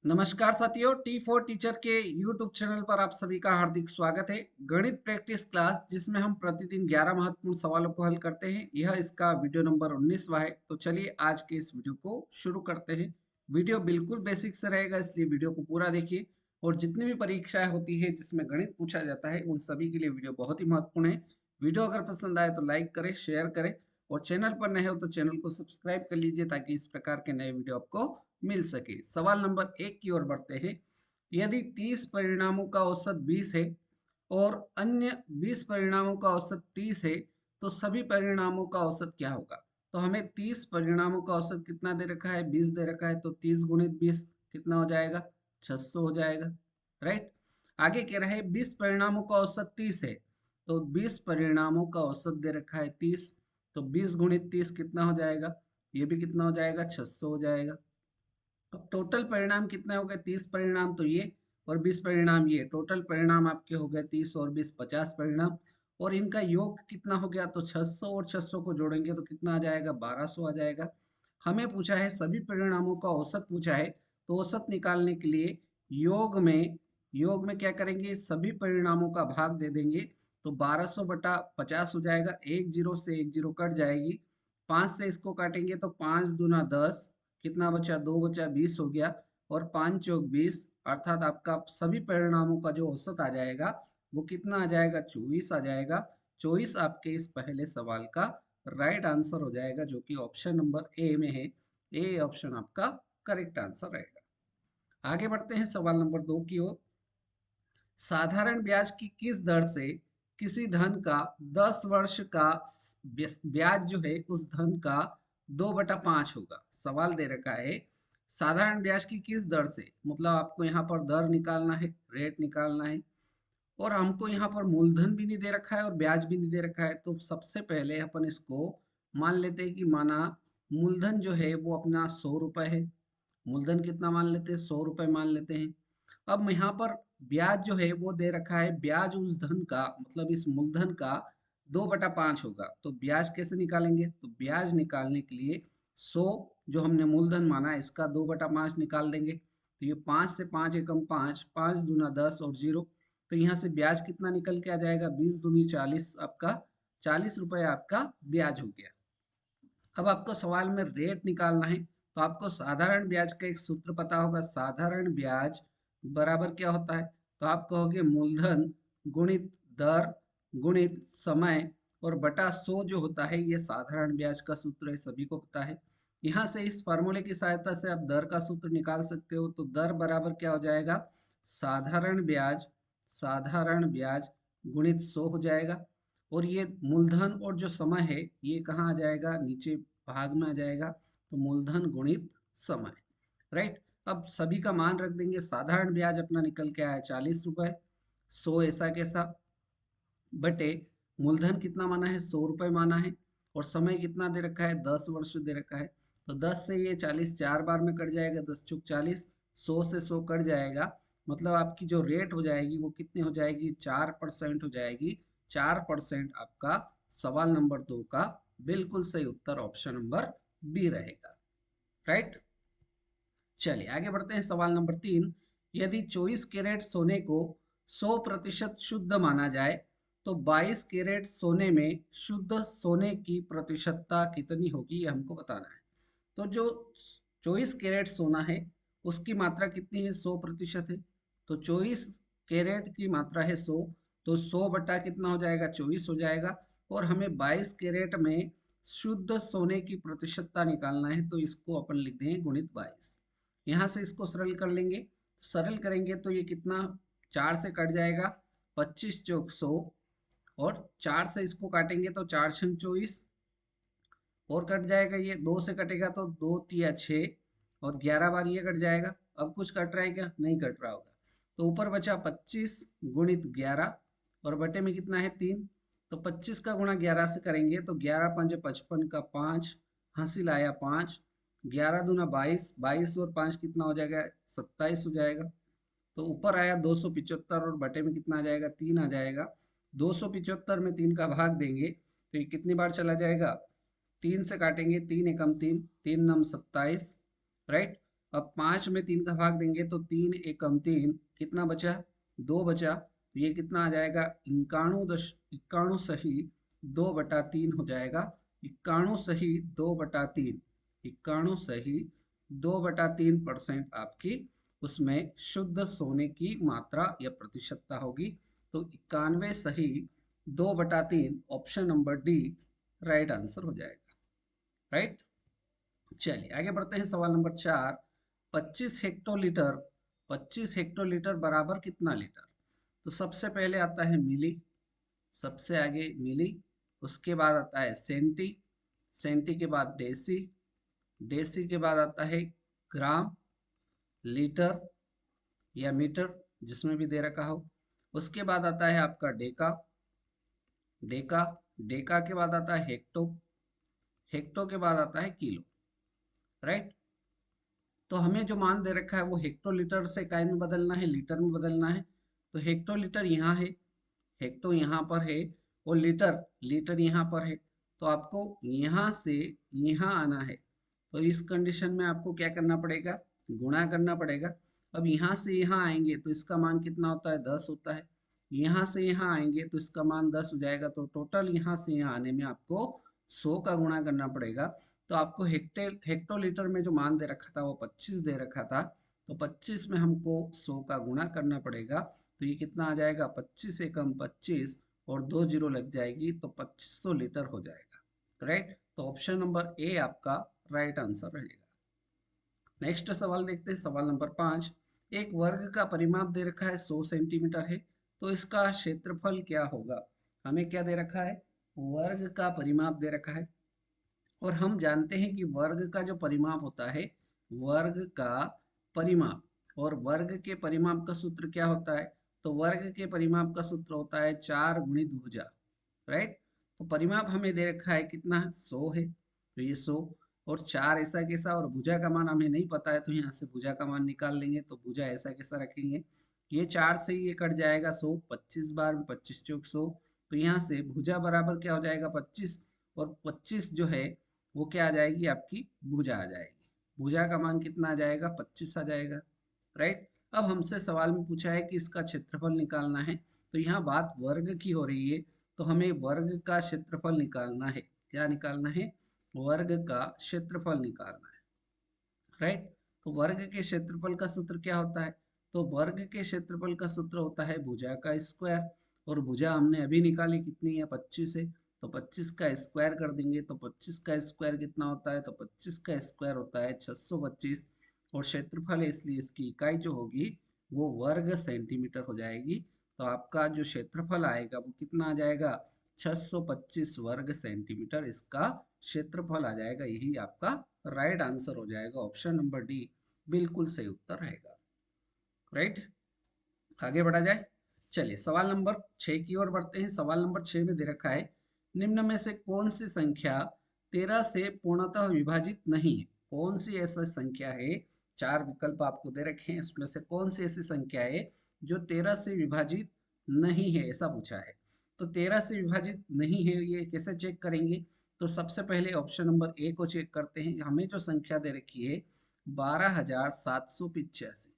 नमस्कार साथियों, T4 teacher के YouTube चैनल पर आप सभी का हार्दिक स्वागत है। गणित प्रैक्टिस क्लास जिसमें हम प्रतिदिन 11 महत्वपूर्ण सवालों को हल करते हैं। यह इसका वीडियो नंबर 19वां है। तो चलिए आज के इस वीडियो को शुरू करते हैं। वीडियो बिल्कुल बेसिक से रहेगा, इसलिए वीडियो को पूरा देखिए। और जितनी भी परीक्षाएं होती है जिसमें गणित पूछा जाता है उन सभी के लिए वीडियो बहुत ही महत्वपूर्ण है। वीडियो अगर पसंद आए तो लाइक करें, शेयर करें और चैनल पर नए हो तो चैनल को सब्सक्राइब कर लीजिए ताकि इस प्रकार के नए वीडियो आपको मिल सके। सवाल नंबर 1 की ओर बढ़ते हैं। यदि 30 परिणामों का औसत 20 है और अन्य 20 परिणामों का औसत 30 है तो सभी परिणामों का औसत क्या होगा? तो हमें 30 परिणामों का औसत कितना दे रखा है? 20 दे रखा है। तो 30 गुणित 20 कितना हो जाएगा? 600 हो जाएगा। राइट। आगे कह रहा है 20 परिणामों का औसत 30 है, तो 20 परिणामों का औसत दे रखा है 30, तो 20 गुणित 30 कितना हो जाएगा? ये भी कितना हो जाएगा? 600 हो जाएगा। अब टोटल परिणाम कितने हो गए? 30 परिणाम तो ये और 20 परिणाम ये। टोटल परिणाम आपके हो गए 30 और 20 50 परिणाम। और इनका योग कितना हो गया? तो 600 और 600 को जोड़ेंगे तो कितना आ जाएगा? 1200 आ जाएगा। हमें पूछा है सभी परिणामों का औसत पूछा है, तो औसत निकालने के लिए योग में क्या करेंगे? सभी परिणामों का भाग दे देंगे। तो 1200 बटा 50 हो जाएगा। एक जीरो से एक जीरो कट जाएगी। 5 से इसको काटेंगे तो 5 दूना 10, कितना बचा? 2 बचा, 20 हो गया। और 5 चौक 20, अर्थात आपका सभी परिणामों का जो औसत आ जाएगा वो कितना आ जाएगा? 24 आ जाएगा। 24 आपके इस पहले सवाल का राइट आंसर हो जाएगा, जो कि ऑप्शन नंबर ए में है। ए ऑप्शन आपका करेक्ट आंसर रहेगा। आगे बढ़ते हैं सवाल नंबर 2 की ओर। साधारण ब्याज की किस दर से किसी धन का 10 वर्ष का ब्याज जो है उस धन का 2/5 होगा? सवाल दे रखा है साधारण ब्याज की किस दर से, मतलब आपको यहाँ पर दर निकालना है, रेट निकालना है। और हमको यहाँ पर मूलधन भी नहीं दे रखा है और ब्याज भी नहीं दे रखा है। तो सबसे पहले अपन इसको मान लेते हैं कि माना मूलधन जो है वो अपना 100 रुपए है। मूलधन कितना मान लेते हैं? 100 रुपए मान लेते हैं। अब यहाँ पर ब्याज जो है वो दे रखा है, ब्याज उस धन का मतलब इस मूलधन का 2/5 होगा। तो ब्याज कैसे निकालेंगे? तो ब्याज निकालने के लिए 100 जो हमने मूलधन माना है इसका 2/5 निकाल देंगे। तो ये 5 से 5 एकम 5, 5 दूना 10 और जीरो। तो यहाँ से ब्याज कितना निकल के आ जाएगा? 20 दूनी 40, आपका 40 रुपए आपका ब्याज हो गया। अब आपको सवाल में रेट निकालना है, तो आपको साधारण ब्याज का एक सूत्र पता होगा। साधारण ब्याज बराबर क्या होता है? तो आप कहोगे मूलधन गुणित दर गुणित समय और बटा 100 जो होता है, ये साधारण ब्याज का सूत्र है, सभी को पता है। यहाँ से इस फार्मूले की सहायता से आप दर का सूत्र निकाल सकते हो। तो दर बराबर क्या हो जाएगा? साधारण ब्याज गुणित 100 हो जाएगा। और ये मूलधन और जो समय है ये कहाँ आ जाएगा? नीचे भाग में आ जाएगा। तो मूलधन गुणित समय। राइट। अब सभी का मान रख देंगे। साधारण ब्याज अपना निकल के आया 40 रुपए। 100 ऐसा कैसा बटे मूलधन कितना माना है? 100 रुपए माना है। और समय कितना दे रखा है? 10 वर्ष दे रखा है। तो 10 से ये 40 चार बार में कट जाएगा, 10 चुक 40। 100 से 100 कट जाएगा, मतलब आपकी जो रेट हो जाएगी वो कितनी हो जाएगी? 4% हो जाएगी। 4% आपका सवाल नंबर 2 का बिल्कुल सही उत्तर ऑप्शन नंबर बी रहेगा। राइट। चलिए आगे बढ़ते हैं। सवाल नंबर 3। यदि 24 कैरेट सोने को 100% शुद्ध माना जाए तो 22 कैरेट सोने में शुद्ध सोने की प्रतिशतता कितनी होगी? ये हमको बताना है। तो जो 24 कैरेट सोना है उसकी मात्रा कितनी है? 100% है। तो 24 कैरेट की मात्रा है 100, तो 100 बटा कितना हो जाएगा? 24 हो जाएगा। और हमें 22 कैरेट में शुद्ध सोने की प्रतिशतता निकालना है, तो इसको अपन लिख देंगे गुणित 22। यहाँ से इसको सरल कर लेंगे। सरल करेंगे तो ये कितना? 4 से कट जाएगा, 25 चौक 100। और 4 से इसको काटेंगे तो 4 छंग 24 और कट जाएगा। ये 2 से कटेगा तो 2 तिया 6 और 11 बार ये कट जाएगा। अब कुछ कट रहा है क्या? नहीं कट रहा होगा। तो ऊपर बचा 25 गुणित 11 और बटे में कितना है? 3। तो 25 का गुणा 11 से करेंगे तो 11 पंजे 55 का 5, हासिल आया 5। 11 दूना 22, 22 और 5 कितना हो जाएगा? 27 हो जाएगा। तो ऊपर आया 275 और बटे में कितना आ जाएगा? 3 आ जाएगा। 275 में 3 का भाग देंगे तो ये कितनी बार चला जाएगा? 3 से काटेंगे, 3 एकम 3, 3 नम 27। राइट। अब 5 में 3 का भाग देंगे तो 3 एकम 3, कितना बचा? 2 बचा। तो ये कितना आ जाएगा? 91.91 हो जाएगा। 91 सही 2/3, 91 सही 2/3% आपकी उसमें शुद्ध सोने की मात्रा या प्रतिशतता होगी। तो 91 सही 2/3, option number D right answer हो जाएगा। राइट। चलिए आगे बढ़ते हैं। सवाल नंबर 4, 25 हेक्टोलीटर, 25 हेक्टोलीटर बराबर कितना लीटर? तो सबसे पहले आता है मिली, सबसे आगे मिली, उसके बाद आता है सेंटी, सेंटी के बाद डेसी, डेसी के बाद आता है ग्राम, लीटर या मीटर जिसमें भी दे रखा हो। उसके बाद आता है आपका डेका, डेका, डेका के बाद आता है हेक्टो, हेक्टो के बाद आता है किलो। राइट। तो हमें जो मान दे रखा है वो हेक्टोलीटर से इकाई में बदलना है, लीटर में बदलना है। तो हेक्टोलीटर यहाँ है, हेक्टो यहाँ पर है, और लीटर, लीटर यहाँ पर है। तो आपको यहाँ से यहाँ आना है। तो इस कंडीशन में आपको क्या करना पड़ेगा? गुणा करना पड़ेगा। अब यहाँ से यहाँ आएंगे तो इसका मान कितना होता है? 10 होता है। यहाँ से यहाँ आएंगे तो इसका मान 10 हो जाएगा। तो टोटल यहाँ से यहाँ आने में आपको 100 का गुणा करना पड़ेगा। तो आपको हेक्टोलीटर में जो मान दे रखा था वो 25 दे रखा था। तो 25 में हमको 100 का गुणा करना पड़ेगा। तो ये कितना आ जाएगा? 25 एकम 25 और 2 जीरो लग जाएगी तो 2500 लीटर हो जाएगा। राइट। तो ऑप्शन नंबर ए आपका राइट आंसर रहेगा। नेक्स्ट सवाल देखते हैं। सवाल नंबर 5, एक वर्ग का परिमाप दे रखा है 100 सेंटीमीटर है, तो इसका क्षेत्रफल क्या होगा? हमें क्या दे रखा है? वर्ग का परिमाप दे रखा है। और हम जानते हैं कि वर्ग का जो परिमाप होता है, वर्ग का परिमाप और वर्ग के परिमाप का सूत्र क्या होता है? तो वर्ग के परिमाप का सूत्र होता है 4 गुणित भुजा। राइट। तो परिमाप हमें दे रखा है कितना? 100 है। तो ये 100 और 4 ऐसा कैसा, और भुजा का मान हमें नहीं पता है तो यहाँ से भुजा का मान निकाल लेंगे। तो भुजा ऐसा कैसा रखेंगे? ये 4 से ये कट जाएगा 100, 25 बार में 25 चौक 100। तो यहाँ से भुजा बराबर क्या हो जाएगा? 25। और 25 जो है वो क्या आ जाएगी? आपकी भुजा आ जाएगी। भुजा का मान कितना आ जाएगा? 25 आ जाएगा। राइट। अब हमसे सवाल में पूछा है कि इसका क्षेत्रफल निकालना है। तो यहाँ बात वर्ग की हो रही है, तो हमें वर्ग का क्षेत्रफल निकालना है। क्या निकालना है? वर्ग का क्षेत्रफल निकालना है। राइट। तो वर्ग के क्षेत्रफल का सूत्र क्या होता है? तो वर्ग के क्षेत्रफल का सूत्र होता है भुजा का स्क्वायर। और भुजा हमने अभी निकाली, कितनी है? 25 है। तो 25 का स्क्वायर कर देंगे तो 25 का स्क्वायर कितना होता है? तो 25 का स्क्वायर होता है 625। और क्षेत्रफल है इसलिए इसकी इकाई जो होगी वो वर्ग सेंटीमीटर हो जाएगी। तो आपका जो क्षेत्रफल आएगा वो कितना आ जाएगा? 625 वर्ग सेंटीमीटर इसका क्षेत्रफल आ जाएगा। यही आपका राइट आंसर हो जाएगा। ऑप्शन नंबर डी बिल्कुल सही उत्तर रहेगा। राइट। आगे बढ़ा जाए। चलिए सवाल नंबर 6 की ओर बढ़ते हैं। सवाल नंबर 6 में दे रखा है, निम्न में से कौन सी संख्या 13 से पूर्णतः विभाजित नहीं है? कौन सी ऐसी संख्या है? चार विकल्प आपको दे रखे हैं, उसमें से कौन सी ऐसी संख्या है जो 13 से विभाजित नहीं है, ऐसा पूछा है। तो 13 से विभाजित नहीं है ये कैसे चेक करेंगे? तो सबसे पहले ऑप्शन नंबर ए को चेक करते हैं। हमें जो संख्या दे रखी है 12,785।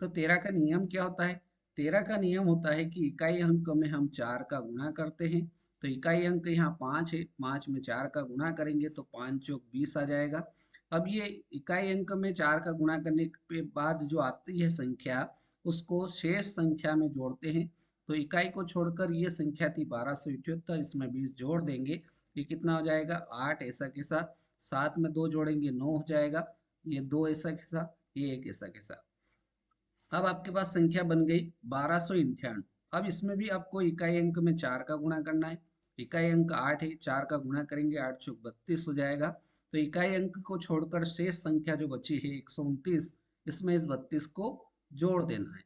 तो 13 का नियम क्या होता है? 13 का नियम होता है कि इकाई अंक में हम 4 का गुणा करते हैं। तो इकाई अंक यहाँ 5 है, 5 में 4 का गुणा करेंगे तो 5 चौक 20 आ जाएगा। अब ये इकाई अंक में 4 का गुणा करने के बाद जो आती है संख्या, उसको शेष संख्या में जोड़ते हैं। तो इकाई को छोड़कर ये संख्या थी 1278, इसमें 20 जोड़ देंगे। ये कितना हो जाएगा? 8 ऐसा के साथ, 7 में 2 जोड़ेंगे 9 हो जाएगा। ये 2 ऐसा के साथ, ये 1 ऐसा के साथ। अब आपके पास संख्या बन गई 1298। अब इसमें भी आपको इकाई अंक में 4 का गुणा करना है। इकाई अंक 8 है, 4 का गुणा करेंगे 8 चौक 32 हो जाएगा। तो इकाई अंक को छोड़कर शेष संख्या जो बची है 129, इसमें इस 32 को जोड़ देना है।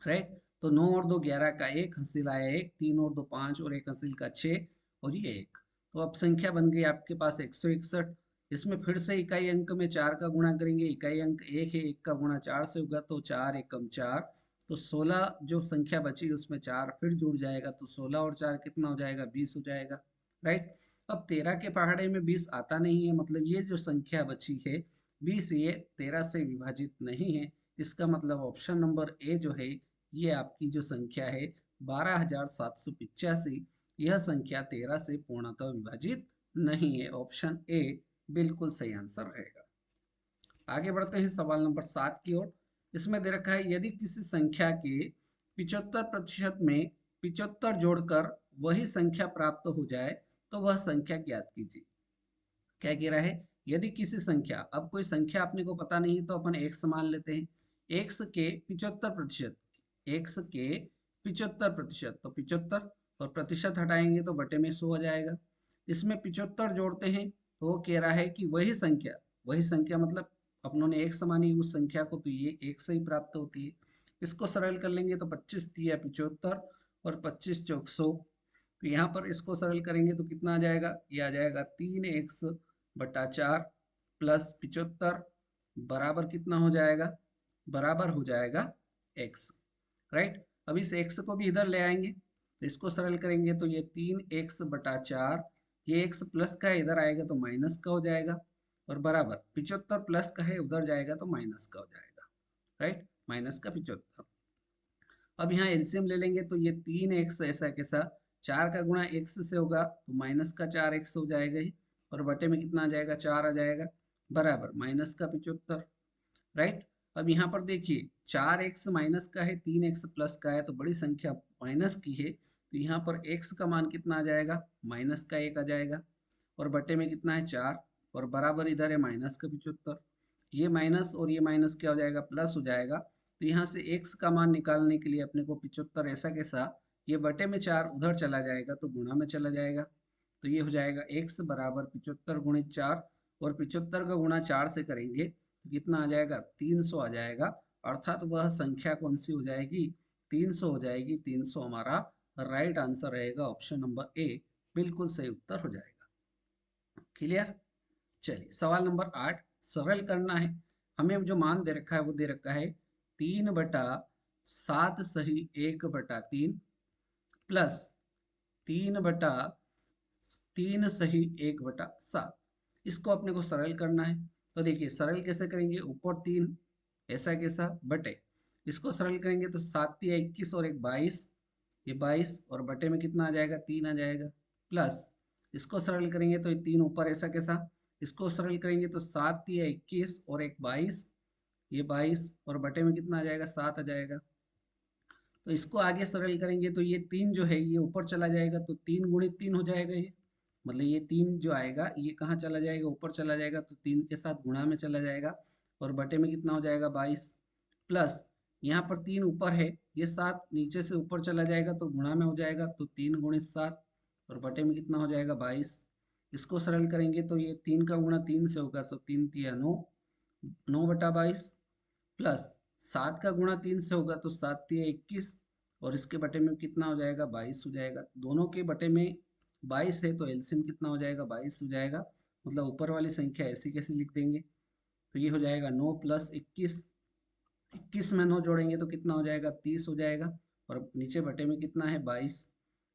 राइट। तो 9 और 2 11 का 1 हासिल आया 1, 3 और 2 5 और 1 हासिल का 6 और ये 1। तो अब संख्या बन गई आपके पास 161। इसमें फिर से इकाई अंक में 4 का गुणा करेंगे। इकाई अंक 1 है, 1 का गुणा 4 से होगा तो 4 एकम 4। तो 16 जो संख्या बची उसमें 4 फिर जुड़ जाएगा तो 16 और 4 कितना हो जाएगा? 20 हो जाएगा। राइट। अब 13 के पहाड़े में 20 आता नहीं है, मतलब ये जो संख्या बची है 20 ये 13 से विभाजित नहीं है। इसका मतलब ऑप्शन नंबर ए जो है ये आपकी जो संख्या है 12,785, यह संख्या 13 से पूर्णतः विभाजित नहीं है। ऑप्शन ए बिल्कुल सही आंसर रहेगा। आगे बढ़ते हैं सवाल नंबर 7 की ओर। इसमें दे रखा है यदि किसी संख्या के 75% में 75 जोड़कर वही संख्या प्राप्त हो जाए तो वह संख्या ज्ञात कीजिए। क्या कह रहा है, यदि किसी संख्या, अब कोई संख्या अपने को पता नहीं तो अपन एक्स मान लेते हैं, एक्स के 75%, एक्स के 75%, तो 75 और प्रतिशत हटाएंगे तो बटे में 100 हो जाएगा। इसमें 75 जोड़ते हैं तो वो कह रहा है कि वही संख्या मतलब अपनों ने एक मानी उस संख्या को, तो ये एक से ही प्राप्त होती है। इसको सरल कर लेंगे तो 25 तिया 75 और 25 चौक 100। तो यहाँ पर इसको सरल करेंगे तो कितना आ जाएगा, ये आ जाएगा 3x/4 प्लस 75 बराबर कितना हो जाएगा, बराबर हो जाएगा x। राइट, अब इस x को भी इधर ले आएंगे तो इसको सरल करेंगे तो ये 3x/4, ये x प्लस का है इधर आएगा तो माइनस का हो जाएगा, और बराबर 75 प्लस का है उधर जाएगा तो माइनस का हो जाएगा। राइट, माइनस का 75। अब यहाँ एलसीएम ले लेंगे तो ये 3x ऐसा कैसा, 4 का गुणा x से होगा तो माइनस का 4x हो जाएगा ही, और बटे में कितना आ जाएगा, 4 आ जाएगा, बराबर माइनस का 75। राइट, अब यहाँ पर देखिए 4x माइनस का है, 3x प्लस का है, तो बड़ी संख्या माइनस की है तो यहाँ पर x का मान कितना आ जाएगा, माइनस का 1 आ जाएगा, और बटे में कितना है 4, और बराबर इधर है माइनस का 75। ये माइनस और ये माइनस क्या हो जाएगा, प्लस हो जाएगा। तो यहाँ से x का मान निकालने के लिए अपने को 75 ऐसा कैसा, ये बटे में 4 उधर चला जाएगा तो गुणा में चला जाएगा, तो ये हो जाएगा x बराबर 75 गुणित 4, और 75 का गुणा 4 से करेंगे तो कितना आ जाएगा, 300 आ जाएगा। अर्थात वह संख्या कौन सी हो जाएगी, 300 हो जाएगी। 300 हमारा राइट आंसर रहेगा, ऑप्शन नंबर ए बिल्कुल सही उत्तर हो जाएगा। क्लियर। चलिए सवाल नंबर 8 सरल करना है। हमें जो मान दे रखा है वो दे रखा है 3/7 सही 1/3 प्लस 3/3 सही 1/7। इसको अपने को सरल करना है। तो देखिए सरल कैसे करेंगे, ऊपर 3 ऐसा कैसा बटे, इसको सरल करेंगे तो 7 या 21 और 1 22, ये 22 और बटे में कितना आ जाएगा, 3 आ जाएगा, प्लस इसको सरल करेंगे तो ये 3 ऊपर ऐसा कैसा, इसको सरल करेंगे तो 7 या 21 और 1 22, ये 22 और बटे में कितना आ जाएगा, 7 आ जाएगा। तो इसको आगे सरल करेंगे तो ये 3 जो है ये ऊपर चला जाएगा तो 3 गुणित 3 हो जाएगा, ये मतलब ये 3 जो आएगा ये कहाँ चला जाएगा, ऊपर चला जाएगा तो 3 के साथ गुणा में चला जाएगा, और बटे में कितना हो जाएगा 22, प्लस यहाँ पर 3 ऊपर है, ये 7 नीचे से ऊपर चला जाएगा तो गुणा में हो जाएगा तो 3 गुणित 7 और बटे में कितना हो जाएगा 22। इसको सरल करेंगे तो ये 3 का गुणा 3 से होगा तो 3 तिया 9, 9/22 प्लस 7 का गुणा 3 से होगा तो 7 तिया 21, और इसके बटे में कितना हो जाएगा 22 हो जाएगा। दोनों के बटे में 22 है तो एलसीएम कितना हो जाएगा 22 हो जाएगा। मतलब ऊपर वाली संख्या ऐसी कैसे लिख देंगे, तो ये हो जाएगा 9 + 21, 21 में 9 जोड़ेंगे तो कितना हो जाएगा 30 हो जाएगा, और नीचे बटे में कितना है 22,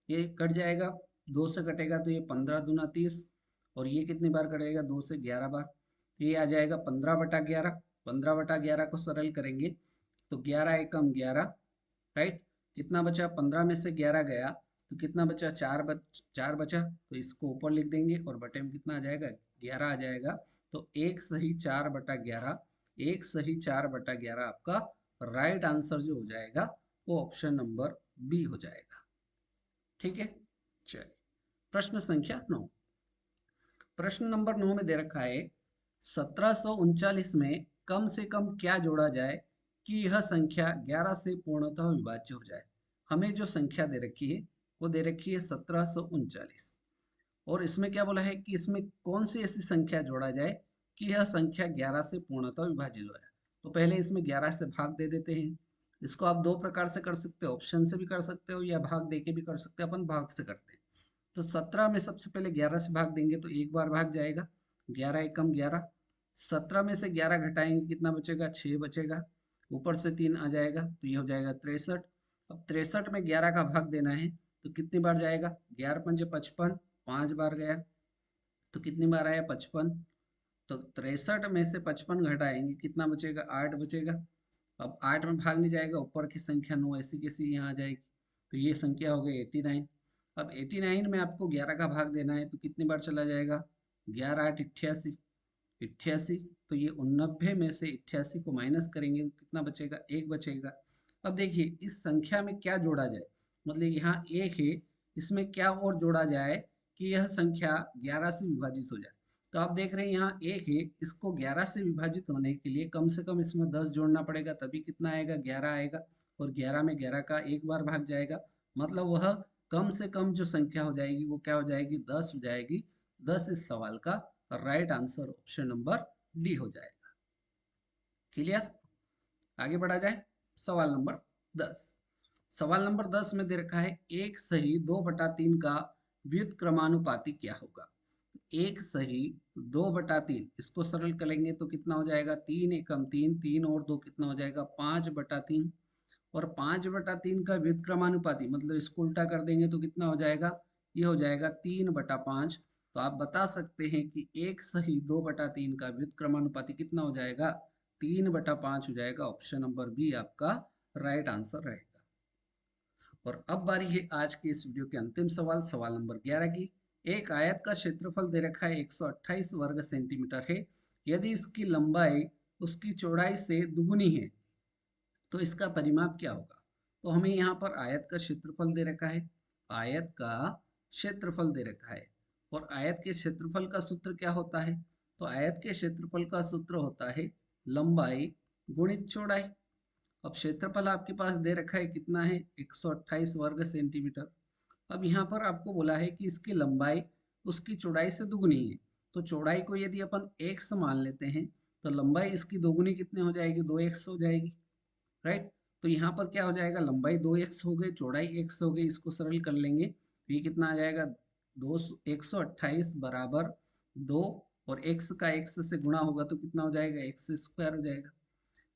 ये कट जाएगा, 2 से कटेगा तो ये 15 दूना 30, और ये कितनी बार कटेगा 2 से 11 बार, तो ये आ जाएगा 15/11। 15/11 को सरल करेंगे तो 11 एकम 11, राइट, कितना बचा, 15 में से 11 गया तो कितना बचा, 4 बचा, तो इसको ऊपर लिख देंगे और बटे में कितना आ जाएगा 11 आ जाएगा। तो 1 सही 4/11, 1 सही 4/11 आपका राइट आंसर जो हो जाएगा वो ऑप्शन नंबर बी हो जाएगा। ठीक है, चलिए प्रश्न संख्या 9। प्रश्न नंबर 9 में दे रखा है 1739 में कम से कम क्या जोड़ा जाए कि यह संख्या 11 से पूर्णतः विभाज्य हो जाए। हमें जो संख्या दे रखी है वो दे रखी है 1739, और इसमें क्या बोला है कि इसमें कौन सी ऐसी संख्या जोड़ा जाए कि यह संख्या 11 से पूर्णतः विभाजित हो जाए। तो पहले इसमें 11 से भाग दे देते हैं। इसको आप दो प्रकार से कर सकते हो, ऑप्शन से भी कर सकते हो या भाग दे के भी कर सकते हो। अपन भाग से करते हैं तो 17 में सबसे पहले 11 से भाग देंगे तो एक बार भाग जाएगा, 11 एकम 11, 17 में से 11 घटाएंगे कितना बचेगा, 6 बचेगा, ऊपर से 3 आ जाएगा तो ये हो जाएगा 63। अब 63 में 11 का भाग देना है तो कितनी बार जाएगा, 11 पंजे 55, 5 बार गया तो कितनी बार आया 55, तो 63 में से 55 घटाएंगे, कितना बचेगा? 8 बचेगा। अब 8 में भाग नहीं जाएगा, ऊपर की संख्या 9 ऐसी कैसी यहाँ आ जाएगी, तो ये संख्या हो गई 89। अब 89 में आपको 11 का भाग देना है, तो कितनी बार चला जाएगा? 11 8 88, 88। तो ये 89 में से 88 को माइनस करेंगे तो कितना बचेगा? 1 बचेगा। अब देखिए इस संख्या में क्या जोड़ा जाए, मतलब यहाँ 1 है, इसमें क्या और जोड़ा जाए कि यह संख्या 11 से विभाजित हो जाए। तो आप देख रहे हैं यहाँ 1 है, इसको 11 से विभाजित होने के लिए कम से कम इसमें 10 जोड़ना पड़ेगा, तभी कितना आएगा? 11 आएगा। और 11 में 11 का एक बार भाग जाएगा, मतलब वह कम से कम जो संख्या हो जाएगी वो क्या हो जाएगी? 10 हो जाएगी। 10 इस सवाल का right answer option number D हो जाएगा। क्लियर? आगे बढ़ा जाए। सवाल नंबर 10। सवाल नंबर 10 में दे रखा है एक सही 2/3 का व्युत्क्रमानुपाती क्या होगा? एक सही 2/3, इसको सरल करेंगे तो कितना हो जाएगा? 3 एकम 3, 3 और 2 कितना हो जाएगा? 5/3। और 5/3 का व्युत्क्रमानुपाती मतलब इसको उल्टा कर देंगे तो कितना हो जाएगा? ये हो जाएगा 3/5। तो आप बता सकते हैं कि एक सही 2/3 का व्युत्क्रमानुपाती कितना हो जाएगा? 3/5 हो जाएगा। ऑप्शन नंबर बी आपका राइट आंसर रहेगा। और अब बारी है आज के इस वीडियो के अंतिम सवाल, सवाल नंबर 11 की। एक आयत का क्षेत्रफल दे रखा है 128 वर्ग सेंटीमीटर है। यदि इसकी लंबाई उसकी चौड़ाई से दुगुनी है तो इसका परिमाप क्या होगा? तो हमें यहाँ पर आयत का क्षेत्रफल दे रखा है, आयत का क्षेत्रफल दे रखा है। और आयत के क्षेत्रफल का सूत्र क्या होता है? तो आयत के क्षेत्रफल का सूत्र होता है लंबाई गुणित चौड़ाई। अब क्षेत्रफल आपके पास दे रखा है कितना है? 128 वर्ग सेंटीमीटर। अब यहाँ पर आपको बोला है कि इसकी लंबाई उसकी चौड़ाई से दुगुनी है, तो चौड़ाई को यदि अपन x मान लेते हैं तो लंबाई इसकी दोगुनी कितने हो जाएगी? 2x हो जाएगी, राइट। तो यहाँ पर क्या हो जाएगा? लंबाई 2x हो गई, चौड़ाई x हो गई, इसको सरल कर लेंगे तो ये कितना आ जाएगा? 128 बराबर 2, और x का x से गुणा होगा तो कितना हो जाएगा? x स्क्वायर हो जाएगा।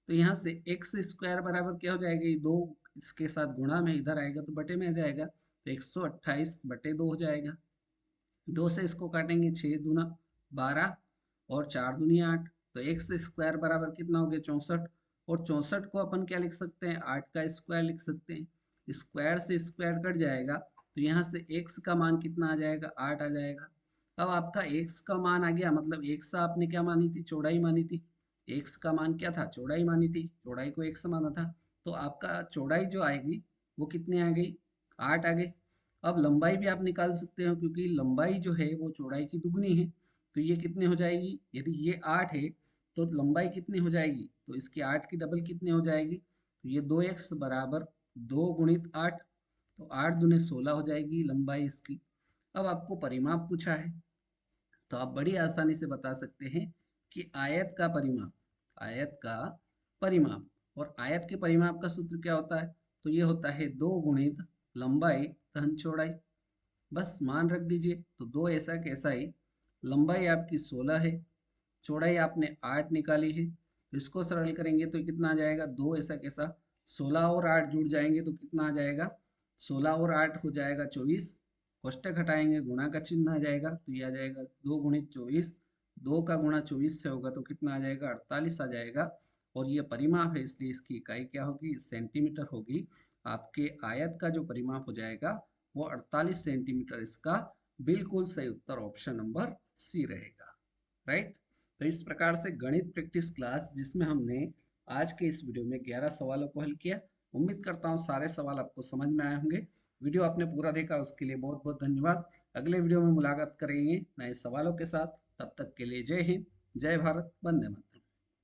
तो यहाँ से एक्स स्क्वायर बराबर क्या हो जाएगा? ये 2 इसके साथ गुणा में इधर आएगा तो बटे में आ जाएगा, तो 128/2 हो जाएगा। 2 से इसको काटेंगे, 6 दूना 12 और 4 दूनी 8, तो एक्स स्क्वायर बराबर कितना हो गया? 64। और 64 को अपन क्या लिख सकते हैं? 8 का स्क्वायर लिख सकते हैं। स्क्वायर से स्क्वायर कट जाएगा तो यहाँ से x का मान कितना आ जाएगा? 8 आ जाएगा। अब आपका x का मान आ गया, मतलब x आपने क्या मानी थी? चौड़ाई मानी थी। x का मान क्या था? चौड़ाई मानी थी, चौड़ाई को x माना था। तो आपका चौड़ाई जो आएगी वो कितनी आ गई? 8 आ गई। अब लंबाई भी आप निकाल सकते हो, क्योंकि लंबाई जो है वो चौड़ाई की दुगनी है। तो ये कितनी हो जाएगी? यदि ये 8 है तो लंबाई कितनी हो जाएगी? तो इसकी 8 की डबल कितनी हो जाएगी? तो ये 2x बराबर 2 गुणित 8, तो 8 दूने 16 हो जाएगी लंबाई इसकी। अब आपको परिमाप पूछा है तो आप बड़ी आसानी से बता सकते हैं कि आयत का परिमाप, आयत का परिमाप, और आयत के परिमाप का सूत्र क्या होता है? तो ये होता है 2 गुणित लंबाई धन चौड़ाई। बस मान रख दीजिए, तो 2 ऐसा कैसा ही, लंबाई आपकी 16 है, चौड़ाई आपने 8 निकाली है, इसको सरल करेंगे तो कितना आ जाएगा? 2 ऐसा कैसा, 16 और 8 जुड़ जाएंगे तो कितना आ जाएगा? 16 और 8 हो जाएगा 24, कोष्टक हटाएंगे, गुणा का चिन्ह आ जाएगा, तो ये आ जाएगा 2 गुणित 24, 2 का गुणा 24 से होगा तो कितना आ जाएगा? 48 आ जाएगा। और ये परिमाप है इसलिए इसकी इकाई क्या होगी? सेंटीमीटर होगी। आपके आयत का जो परिमाप हो जाएगा वो 48 सेंटीमीटर, इसका बिल्कुल सही उत्तर ऑप्शन नंबर सी रहेगा, राइट। तो इस प्रकार से गणित प्रैक्टिस क्लास जिसमें हमने आज के इस वीडियो में 11 सवालों को हल किया। उम्मीद करता हूँ सारे सवाल आपको समझ में आए होंगे। वीडियो आपने पूरा देखा उसके लिए बहुत बहुत धन्यवाद। अगले वीडियो में मुलाकात करेंगे नए सवालों के साथ, तब तक के लिए जय हिंद, जय भारत, वंदे मातरम।